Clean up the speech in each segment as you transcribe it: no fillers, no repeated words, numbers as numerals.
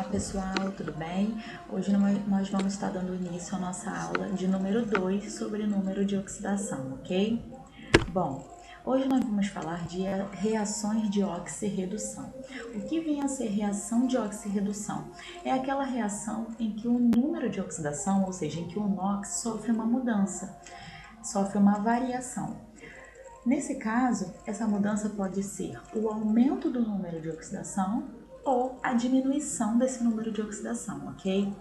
Olá pessoal, tudo bem? Hoje nós vamos estar dando início à nossa aula de número 2 sobre número de oxidação, ok? Bom, hoje nós vamos falar de reações de oxirredução. O que vem a ser reação de oxirredução? É aquela reação em que o número de oxidação, ou seja, em que o NOx sofre uma mudança, sofre uma variação. Nesse caso, essa mudança pode ser o aumento do número de oxidação ou a diminuição desse número de oxidação, ok?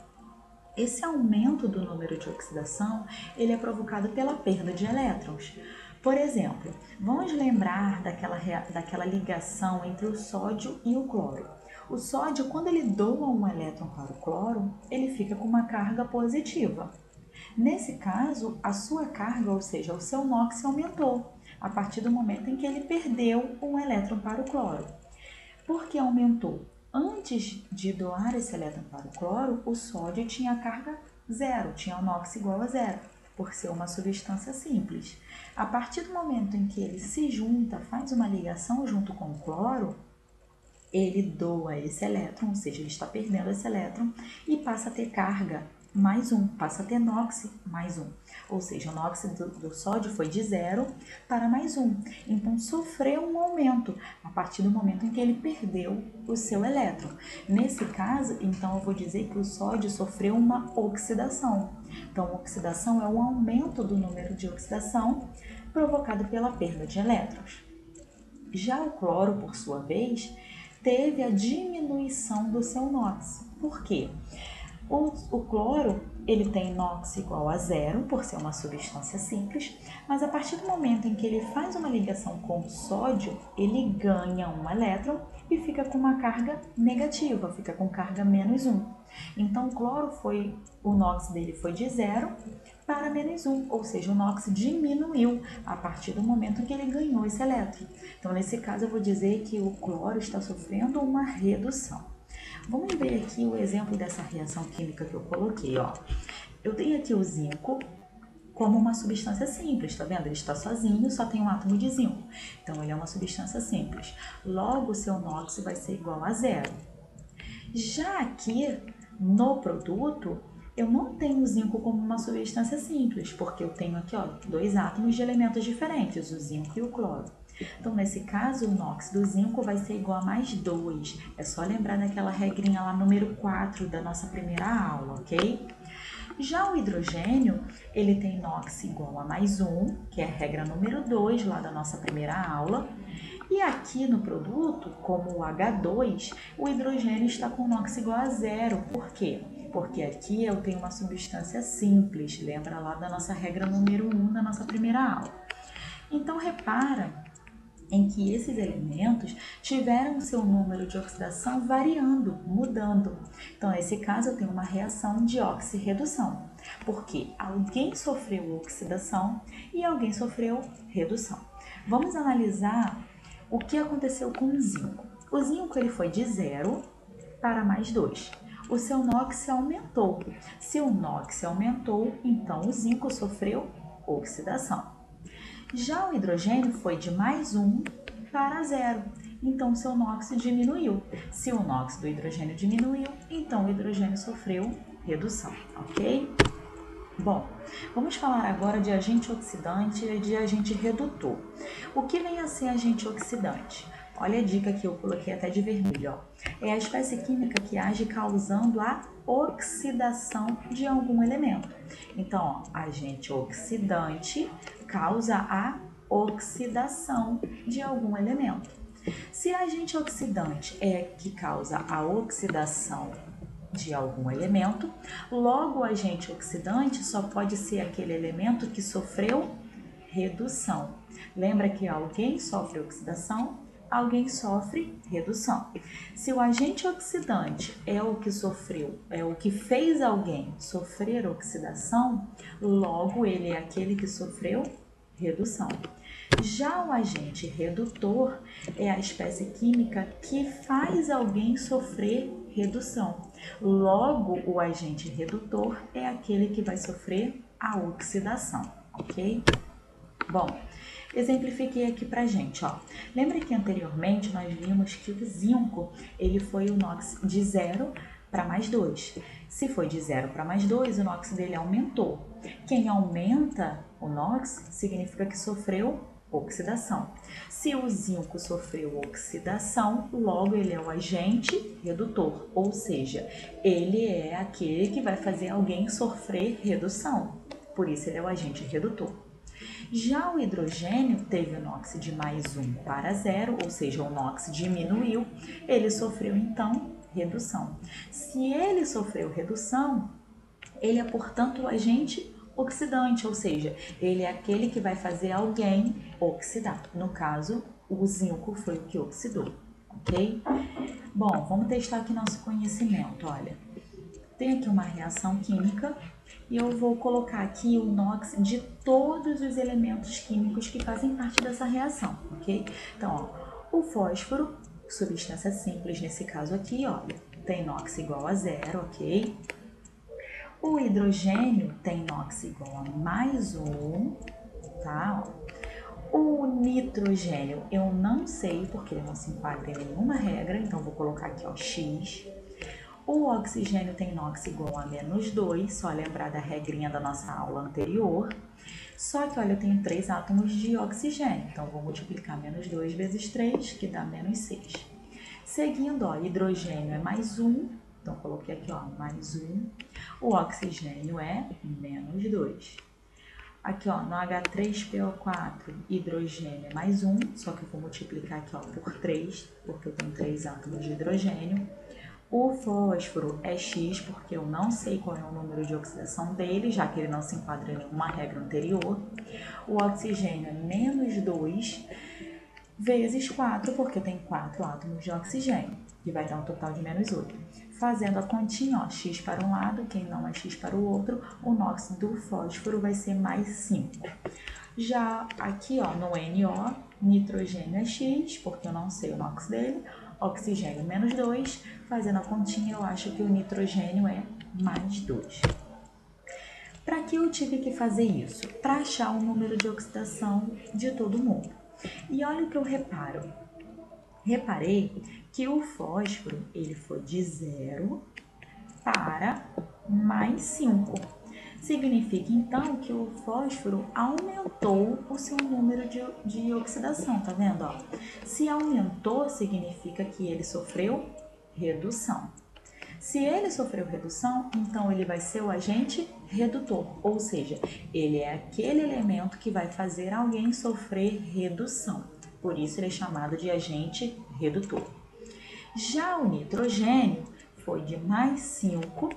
Esse aumento do número de oxidação, ele é provocado pela perda de elétrons. Por exemplo, vamos lembrar daquela ligação entre o sódio e o cloro. O sódio, quando ele doa um elétron para o cloro, ele fica com uma carga positiva. Nesse caso, a sua carga, ou seja, o seu NOx aumentou, a partir do momento em que ele perdeu um elétron para o cloro. Por que aumentou? Antes de doar esse elétron para o cloro, o sódio tinha carga zero, tinha o NOx igual a zero, por ser uma substância simples. A partir do momento em que ele se junta, faz uma ligação junto com o cloro, ele doa esse elétron, ou seja, ele está perdendo esse elétron e passa a ter carga mais um, passa a ter NOx mais um. Ou seja, o NOx do sódio foi de 0 para mais um. Então, sofreu um aumento a partir do momento em que ele perdeu o seu elétron. Nesse caso, então, eu vou dizer que o sódio sofreu uma oxidação. Então, oxidação é o aumento do número de oxidação provocado pela perda de elétrons. Já o cloro, por sua vez, teve a diminuição do seu NOx. Por quê? O cloro, ele tem NOx igual a zero, por ser uma substância simples, mas a partir do momento em que ele faz uma ligação com o sódio, ele ganha um elétron e fica com uma carga negativa, fica com carga menos 1. Então, o NOx dele foi de 0 para menos 1, ou seja, o NOx diminuiu a partir do momento em que ele ganhou esse elétron. Então, nesse caso, eu vou dizer que o cloro está sofrendo uma redução. Vamos ver aqui o exemplo dessa reação química que eu coloquei, ó. Eu tenho aqui o zinco como uma substância simples, tá vendo? Ele está sozinho, só tem um átomo de zinco. Então, ele é uma substância simples. Logo, o seu NOx vai ser igual a zero. Já aqui, no produto, eu não tenho o zinco como uma substância simples, porque eu tenho aqui, ó, dois átomos de elementos diferentes, o zinco e o cloro. Então, nesse caso, o NOx do zinco vai ser igual a mais 2. É só lembrar daquela regrinha lá, número 4 da nossa primeira aula, ok? Já o hidrogênio, ele tem NOx igual a mais 1, que é a regra número 2 lá da nossa primeira aula. E aqui no produto, como o H2, o hidrogênio está com NOx igual a 0. Por quê? Porque aqui eu tenho uma substância simples, lembra lá da nossa regra número 1 da nossa primeira aula. Então, repara em que esses elementos tiveram seu número de oxidação variando, mudando. Então, nesse caso, eu tenho uma reação de oxirredução, porque alguém sofreu oxidação e alguém sofreu redução. Vamos analisar o que aconteceu com o zinco. O zinco ele foi de 0 para mais 2. O seu NOx aumentou. Se o NOx aumentou, então o zinco sofreu oxidação. Já o hidrogênio foi de mais 1 para 0, então seu NOx diminuiu. Se o NOx do hidrogênio diminuiu, então o hidrogênio sofreu redução, ok? Bom, vamos falar agora de agente oxidante e de agente redutor. O que vem a ser agente oxidante? Olha a dica que eu coloquei até de vermelho, ó. É a espécie química que age causando a oxidação de algum elemento. Então, ó, agente oxidante causa a oxidação de algum elemento. Se agente oxidante é que causa a oxidação de algum elemento, logo o agente oxidante só pode ser aquele elemento que sofreu redução. Lembra que alguém sofre oxidação, alguém sofre redução. Se o agente oxidante é o que sofreu, é o que fez alguém sofrer oxidação, logo ele é aquele que sofreu redução. Já o agente redutor é a espécie química que faz alguém sofrer redução. Logo, o agente redutor é aquele que vai sofrer a oxidação, ok? Bom, exemplifiquei aqui pra gente, ó. Lembra que anteriormente nós vimos que o zinco, ele foi o NOx de 0 para mais 2. Se foi de 0 para mais 2, o NOx dele aumentou. Quem aumenta o NOx significa que sofreu oxidação. Se o zinco sofreu oxidação, logo ele é o agente redutor, ou seja, ele é aquele que vai fazer alguém sofrer redução. Por isso ele é o agente redutor. Já o hidrogênio teve o NOx de mais 1 para 0, ou seja, o NOx diminuiu, ele sofreu então redução. Se ele sofreu redução, ele é, portanto, o agente oxidante, ou seja, ele é aquele que vai fazer alguém oxidar. No caso, o zinco foi o que oxidou, ok? Bom, vamos testar aqui nosso conhecimento, olha. Tem aqui uma reação química e eu vou colocar aqui o NOx de todos os elementos químicos que fazem parte dessa reação, ok? Então, ó, o fósforo, substância simples nesse caso aqui, olha, tem NOx igual a 0, ok? O hidrogênio tem NOx igual a mais 1, tá? O nitrogênio eu não sei porque ele não se enquadra em nenhuma regra, então vou colocar aqui, ó, X. O oxigênio tem NOx igual a menos 2, só lembrar da regrinha da nossa aula anterior. Só que, olha, eu tenho 3 átomos de oxigênio, então vou multiplicar menos 2 vezes 3, que dá menos 6. Seguindo, ó, hidrogênio é mais 1, então coloquei aqui, ó, mais 1. O oxigênio é menos 2. Aqui, ó, no H3PO4, hidrogênio é mais 1, só que eu vou multiplicar aqui, ó, por 3, porque eu tenho 3 átomos de hidrogênio. O fósforo é X, porque eu não sei qual é o número de oxidação dele, já que ele não se enquadra em nenhuma regra anterior. O oxigênio é menos 2 vezes 4, porque tem 4 átomos de oxigênio, que vai dar um total de menos 8. Fazendo a continha, ó, X para um lado, quem não é X para o outro, o NOx do fósforo vai ser mais 5. Já aqui, ó, no NO, nitrogênio é X, porque eu não sei o NOx dele. Oxigênio menos 2, fazendo a continha eu acho que o nitrogênio é mais 2. Para que eu tive que fazer isso? Para achar o número de oxidação de todo mundo. E olha o que eu reparo. Reparei que o fósforo ele foi de 0 para mais 5. Significa, então, que o fósforo aumentou o seu número de oxidação, tá vendo? Ó? Se aumentou, significa que ele sofreu redução. Se ele sofreu redução, então ele vai ser o agente redutor, ou seja, ele é aquele elemento que vai fazer alguém sofrer redução. Por isso ele é chamado de agente redutor. Já o nitrogênio foi de mais 5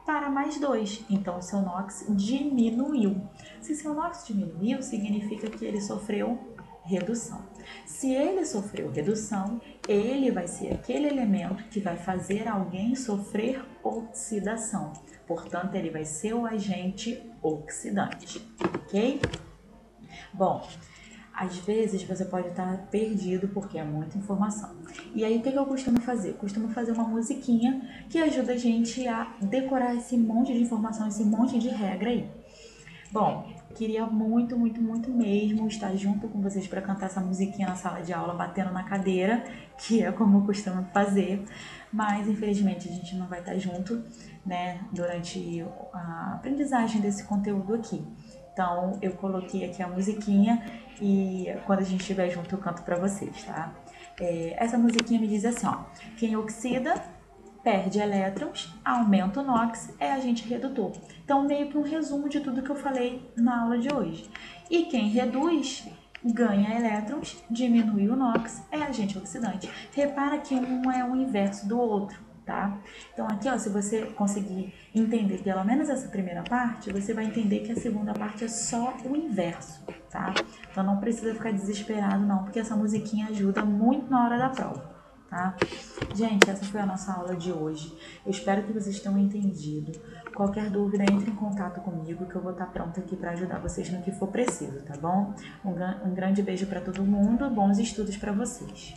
para mais 2, então o seu NOx diminuiu. Se seu NOx diminuiu, significa que ele sofreu redução. Se ele sofreu redução, ele vai ser aquele elemento que vai fazer alguém sofrer oxidação. Portanto, ele vai ser o agente oxidante, ok? Bom, às vezes você pode estar perdido porque é muita informação. E aí o que eu costumo fazer? Eu costumo fazer uma musiquinha que ajuda a gente a decorar esse monte de informação, esse monte de regra aí. Bom, queria muito, muito, muito mesmo estar junto com vocês para cantar essa musiquinha na sala de aula, batendo na cadeira, que é como eu costumo fazer. Mas infelizmente a gente não vai estar junto, né, durante a aprendizagem desse conteúdo aqui. Então, eu coloquei aqui a musiquinha e quando a gente estiver junto eu canto para vocês, tá? Essa musiquinha me diz assim, ó. Quem oxida, perde elétrons, aumenta o NOx, é agente redutor. Então, meio que um resumo de tudo que eu falei na aula de hoje. E quem reduz, ganha elétrons, diminui o NOx, é agente oxidante. Repara que um é o inverso do outro. Tá? Então aqui, ó, se você conseguir entender pelo menos essa primeira parte, você vai entender que a segunda parte é só o inverso, tá? Então não precisa ficar desesperado não, porque essa musiquinha ajuda muito na hora da prova, tá? Gente, essa foi a nossa aula de hoje. Eu espero que vocês tenham entendido. Qualquer dúvida, entre em contato comigo que eu vou estar pronta aqui para ajudar vocês no que for preciso, tá bom? Um grande beijo para todo mundo, bons estudos para vocês.